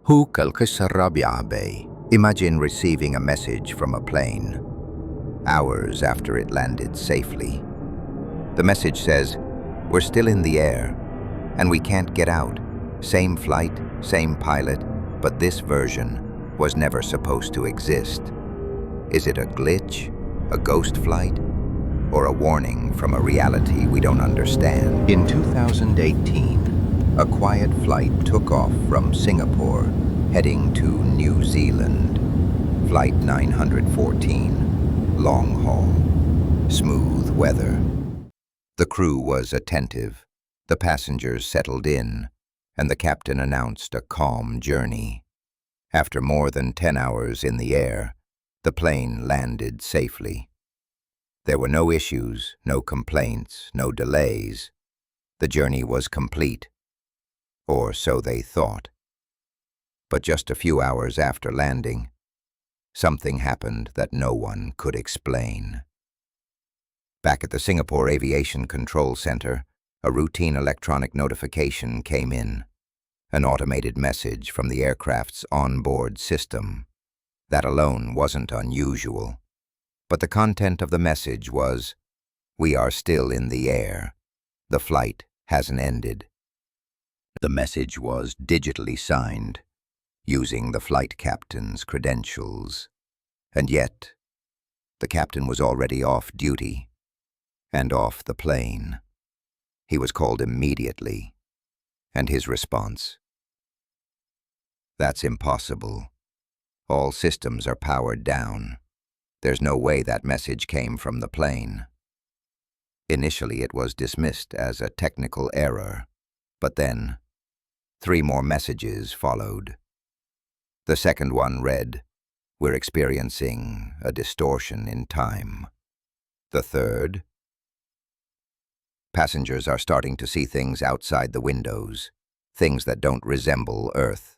هوك القصة الرابعة باي. Imagine receiving a message from a plane, hours after it landed safely. The message says, "We're still in the air, and we can't get out. Same flight, same pilot, but this version was never supposed to exist." Is it a glitch, a ghost flight, or a warning from a reality we don't understand? In 2018, a quiet flight took off from Singapore, heading to New Zealand. Flight 914, long haul, smooth weather. The crew was attentive, the passengers settled in, and the captain announced a calm journey. After more than 10 hours in the air, the plane landed safely. There were no issues, no complaints, no delays. The journey was complete. Or so they thought. But just a few hours after landing, something happened that no one could explain. Back at the Singapore Aviation Control Center, a routine electronic notification came in, an automated message from the aircraft's onboard system. That alone wasn't unusual. But the content of the message was, "We are still in the air. The flight hasn't ended." The message was digitally signed, using the flight captain's credentials. And yet, the captain was already off duty and off the plane. He was called immediately, and his response: "That's impossible. All systems are powered down. There's no way that message came from the plane." Initially, it was dismissed as a technical error, but then 3 more messages followed. The second one read, "We're experiencing a distortion in time." The third, "Passengers are starting to see things outside the windows, things that don't resemble Earth."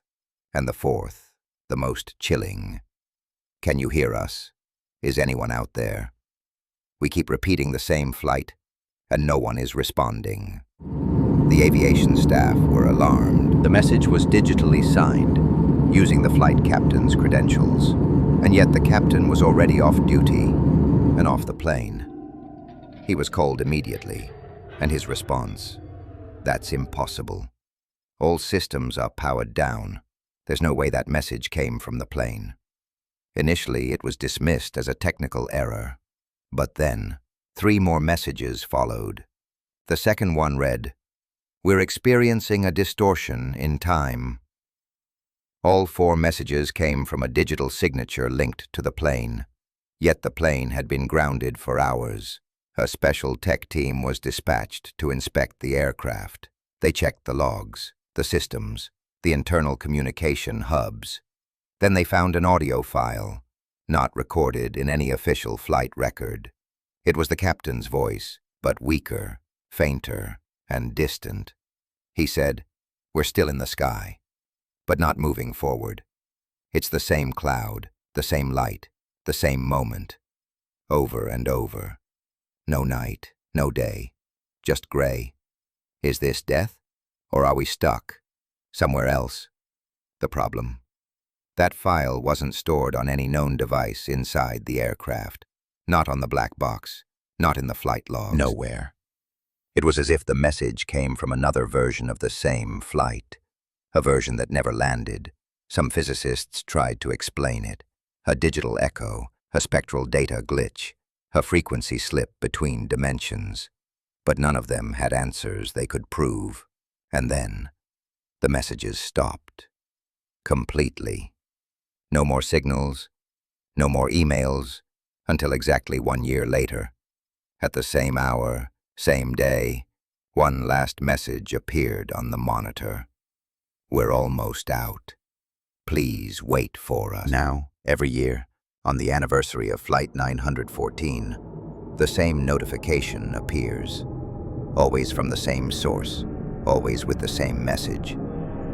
And the fourth, the most chilling, "Can you hear us? Is anyone out there? We keep repeating the same flight, and no one is responding." The aviation staff were alarmed. The message was digitally signed, using the flight captain's credentials, and yet the captain was already off duty and off the plane. He was called immediately, and his response: "That's impossible. All systems are powered down. There's no way that message came from the plane." Initially, it was dismissed as a technical error, but then 3 more messages followed. The second one read, "We're experiencing a distortion in time." All 4 messages came from a digital signature linked to the plane, yet the plane had been grounded for hours. A special tech team was dispatched to inspect the aircraft. They checked the logs, the systems, the internal communication hubs. Then they found an audio file, not recorded in any official flight record. It was the captain's voice, but weaker, fainter, and distant. He said, "We're still in the sky, but not moving forward. It's the same cloud, the same light, the same moment. Over and over. No night, no day, just gray. Is this death, or are we stuck somewhere else?" The problem: that file wasn't stored on any known device inside the aircraft, not on the black box, not in the flight logs. Nowhere. It was as if the message came from another version of the same flight, a version that never landed. Some physicists tried to explain it: a digital echo, a spectral data glitch, a frequency slip between dimensions. But none of them had answers they could prove. And then the messages stopped. Completely. No more signals, no more emails, until exactly 1 year later. At the same hour, same day, one last message appeared on the monitor: "We're almost out. Please wait for us." Now, every year, on the anniversary of Flight 914, the same notification appears. Always from the same source, always with the same message.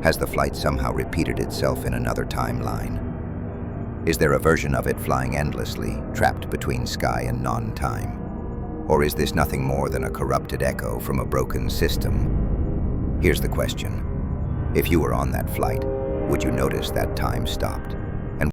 Has the flight somehow repeated itself in another timeline? Is there a version of it flying endlessly, trapped between sky and non-time? Or is this nothing more than a corrupted echo from a broken system? Here's the question: if you were on that flight, Would you notice that time stopped?